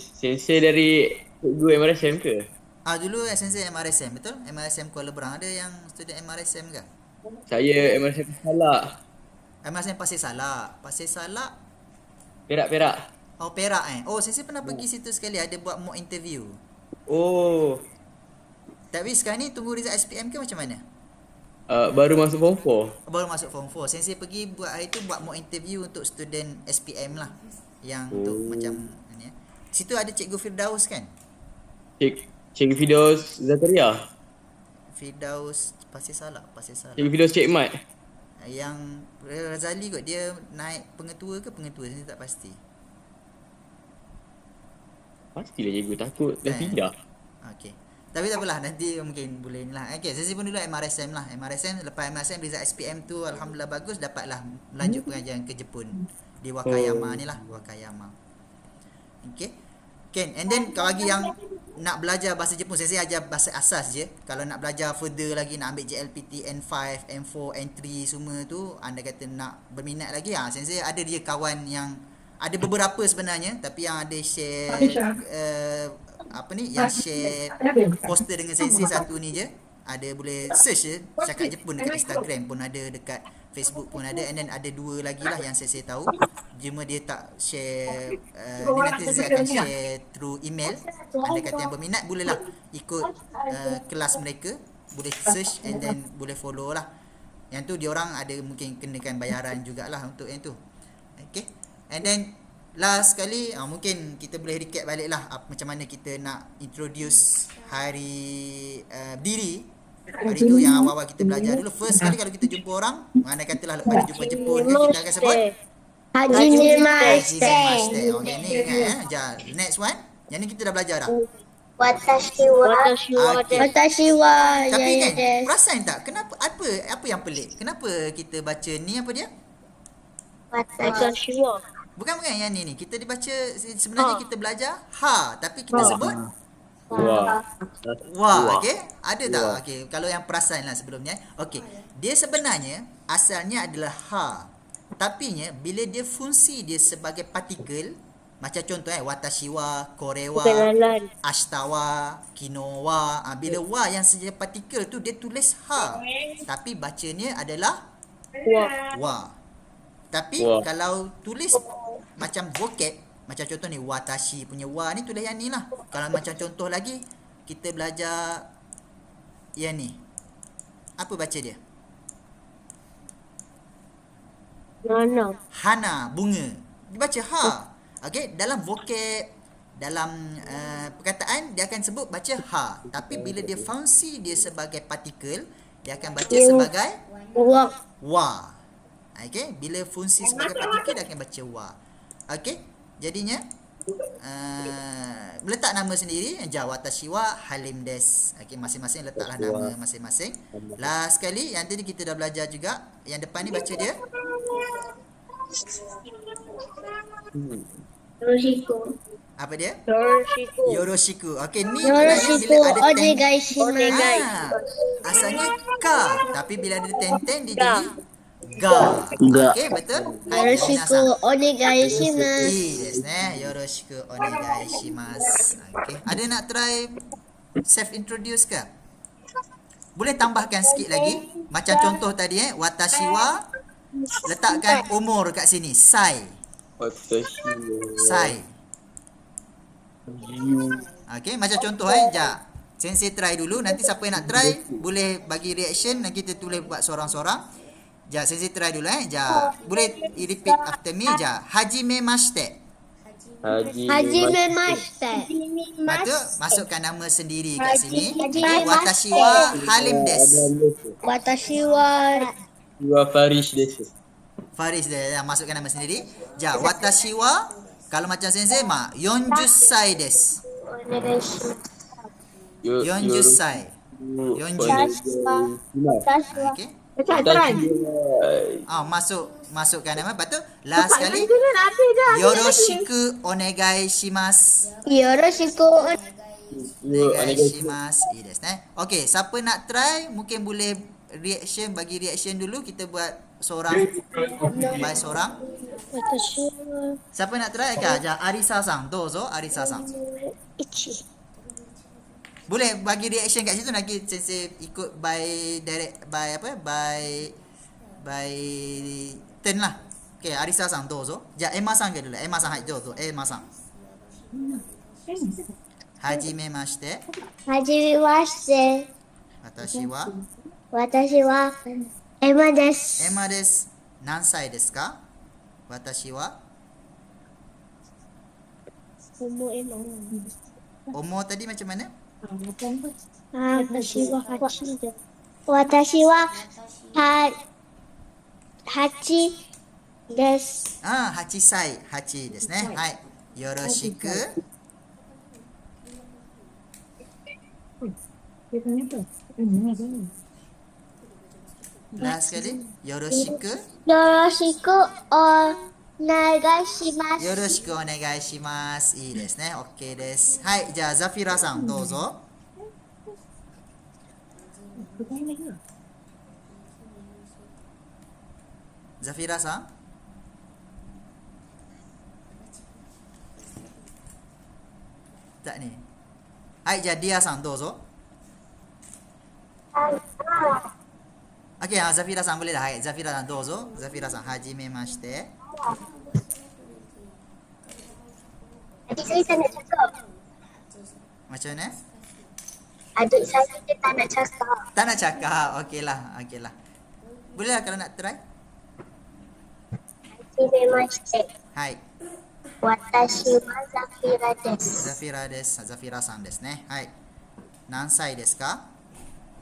Sensei dari cikgu MRSM ke? Dulu Sensei MRSM, betul? MRSM Kuala Berang. Ada yang student MRSM ke? Saya MRSM Salak. MRSM Pasir Salak. Pasir Salak? Perak. Oh, Perak Oh, Sensei pernah pergi situ sekali, ada buat mock interview. Oh. Tapi sekarang ni tunggu result SPM ke macam mana? Baru masuk form 4. Baru masuk form 4. Sensei pergi buat hari tu buat mock interview untuk student SPM lah. Yang untuk macam ni. Situ ada Cikgu Firdaus kan? Cikgu Firdaus Zakaria. Firdaus Pasir Salak. Cikgu Firdaus Cik Mat. Yang Razali kot, dia naik pengetua ke pengetua, saya tak pasti. Pastilah cikgu takut dah pindah. Okey. Tapi tak apalah, nanti mungkin boleh ni lah. Okey, saya pun dulu MRSM lah. MRSM, lepas MRSM result SPM tu alhamdulillah bagus, dapatlah lanjut pengajian ke Jepun di Wakayama ni lah, Wakayama. Okey. Okay, and then kalau lagi yang nak belajar bahasa Jepun, saya ajar bahasa asas je. Kalau nak belajar further lagi, nak ambil JLPT N5, N4, N3 semua tu, anda kata nak berminat lagi, Sensei ada dia kawan yang ada beberapa sebenarnya, tapi yang ada share yang share poster dengan Sensei satu ni je. Ada boleh search je cakap Jepun dekat Instagram pun ada, dekat Facebook pun ada, and then ada dua lagi lah yang saya tahu. Cuma dia tak share, ni nanti saya akan share through email. Anda kata yang berminat bolehlah ikut kelas mereka, boleh search and then boleh follow lah. Yang tu diorang ada mungkin kenakan bayaran jugalah untuk yang tu. Okay, and then last sekali mungkin kita boleh recap balik lah macam mana kita nak introduce hari berdiri. Hari tu yang awal-awal kita belajar dulu. First sekali kalau kita jumpa orang, mana katalah lepas jumpa Jepun ni, kita akan sebut Hajimemashite. Okay, ni ingat next one. Yang ni kita dah belajar dah. Watashi wa Tapi kan yes. perasan tak kenapa apa yang pelik? Kenapa kita baca ni apa dia? Watashi wa. Bukan yang ni. Kita dibaca sebenarnya kita belajar tapi kita sebut Wah, okey. Ada tak? Okey, kalau yang perasan lah sebelumnya. Okey. Dia sebenarnya asalnya adalah Tapi bila dia fungsi dia sebagai partikel, macam contoh watashi wa, korewa, ashitawa, kinowa. Bila wa yang sebagai partikel tu dia tulis tapi bacanya adalah wa. Tapi kalau tulis macam vocab, macam contoh ni watashi punya wa ni tulis yang ni lah. Kalau macam contoh lagi kita belajar yang ni, apa baca dia? Hana, bunga. Dia baca Okey, dalam vocab dalam perkataan dia akan sebut baca ha, tapi bila dia fungsi dia sebagai partikel, dia akan baca sebagai Wa. wa. Okey, bila fungsi sebagai partikel dia akan baca wa. Okey, jadinya letak nama sendiri, ja watashi wa halim des. Okey, masing-masing letaklah nama masing-masing. Last sekali yang tadi kita dah belajar juga, yang depan ni baca dia Yoroshiku. apa dia? Yoroshiku. Yoroshiku. Okey, ni sebenarnya Yoroshiku. bila ada Onegaishimasu. asalnya ka, tapi bila ada ten dia jadi ga. Ga. Okey, betul? Yoroshiku onegaishimasu. Yes, yoroshiku onegaishimasu. Okey, ada nak try self introduce ke? Boleh tambahkan sikit lagi. Macam contoh tadi watashi wa, letakkan umur kat sini, sai. Watashi Sai. Okey, macam contoh jap. Sensei try dulu, nanti siapa yang nak try boleh bagi reaction, nanti kita tulis buat sorang-sorang. Jap, sensei try dulu jap. Boleh repeat after me jap. Hajimemashite. Hajimemashite. Betul? Masukkan nama sendiri kat sini. Okay, watashi wa halim des. Watashi wa Farish desu. Faris dia masukkan nama sendiri. Jap, watashi wa kalau macam sensei 40 sai des. 40 sai. 40. Okey. Masukkan nama. Betul? Last sekali. Yoroshiku onegai shimasu. Yoroshiku Onegai shimasu. Yes, okey, siapa nak try mungkin boleh bagi reaction dulu. Kita buat seorang by seorang. Watashi wa Siapa nak try ke? Ja, Arisa-san, dozo, Arisa-san. ichi. Boleh bagi reaction kat situ, nanti sensei ikut by direct by by turn lah. Okay, Arisa-san dozo. Ja, Emma-san ke dulu. Emma-san, hai, dozo. Emma-san. Hajimemashite. Hajimemashite. Watashi wa Emma desu. Emma desu. Nansai desu ka? Watashi wa Emma. Omo tadi macam mana? Watashi wa hachi desu. Watashi wa hachi desu. Hachisai. Hachi desu ne. Hai. Yoroshiku. Last sekali. Yoroshiku. Yoroshiku onegaishimasu. Yoroshiku onegaishimasu.いいですね。OK です。はい。じゃあ、ザフィラさん、どうぞ。ザフィラさん。Tak ni. Hai,じゃあ、ディアさん、どうぞ。Okey, Zafira san boleh dah. Hai, Zafira san dozo. Zafira san hajimemashite. Adik saya tak nak cakap. Macam mana? Adik saya dia tak nak cakap. Tak nak cakap. Okeylah, okeylah. Boleh lah kalau nak try. Hajimemashite. Hai. Watashi wa Zafira desu. Zafira desu. Zafira san desu ne. Hai. Nansai desu ka?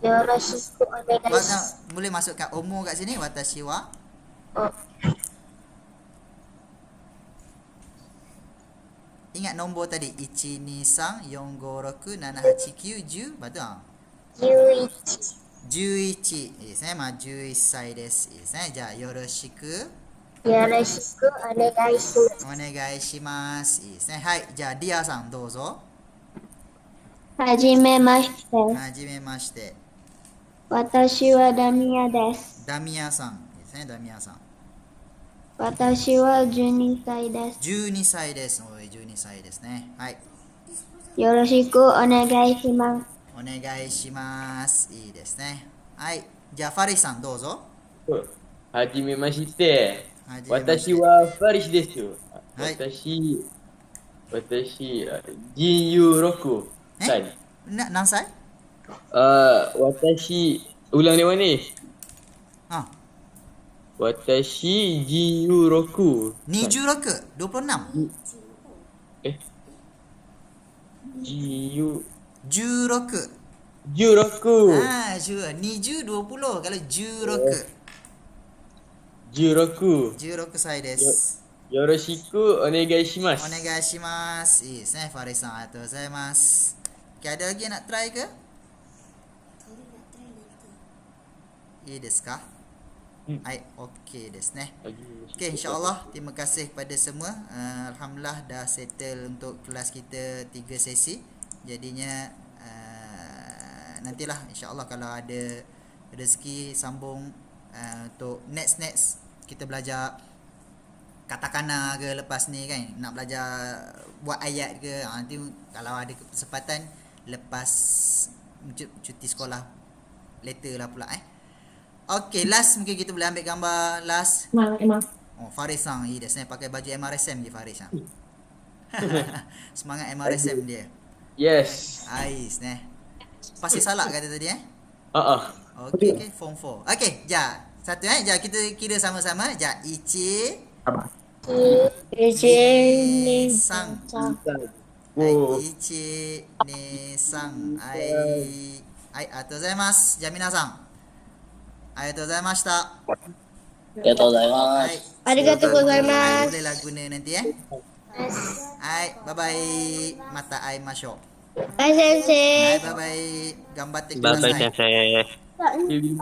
Yoroshiku onegaishimasu. Boleh masukkan umur kat sini. Watashi wa ingat nombor tadi. 1, 2, 3, 4, 5, 6, 7, 8, 9, 10. Betul tak? 11. 11。いいですね。11歳です。いいですね。じゃあ、よろしくよろしくお願いします。お願いします。いいですね。はい。じゃあ、ディアさんどうぞ。はじめまして。はじめまして。私はダミアです。ダミアさん。いいですね。ダミアさん。私は12歳です。12歳です。おい、12歳ですね。はい。よろしくお願いします。お願いします。いいですね。はい。じゃあ、ファリスさんどうぞ。はじめまして。はじめまして私はファリシです。はい私、16歳。何歳私、ulang ni mana? あ、私、16。 26。26。Jiu. Juroku. Juroku. Niju 20. Kalau Juroku. Juroku. Juroku sai desu. Yoroshiku onegaishimasu. Onegaishimasu. Faris-san. Arigatou gozaimasu. Okay, ada lagi yang nak try ke? Iya desu ka? Okey desu ne. Okay, insyaAllah terima kasih kepada semua. Alhamdulillah dah settle untuk kelas kita 3 sesi. Jadinya nantilah insyaAllah kalau ada rezeki sambung untuk next kita belajar katakana ke lepas ni kan. Nak belajar buat ayat ke. Nanti kalau ada kesempatan lepas cuti sekolah later lah pula Okay, last mungkin kita boleh ambil gambar last. Faris sang dia pakai baju MRSM je Faris sang. Semangat MRSM dia. Yes. Ais Pasir Salak kata tadi Okay, form 4. Okay, jap. Satu jap kita kira sama-sama. Jap, Ichi. Ichi sang. Ichi ni sang. Arigatou gozaimasu.じゃあ皆さんありがとうございました。ありがとうございます。ありがとうございます。 Bolehlah guna nanti bye bye. Mata ai masho. Bye sensei. Bye bye. Gambatte Bye bye kudasai. sensei. Bye.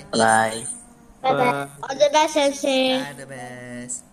Bye. Bye bye. All the best sensei. All the best.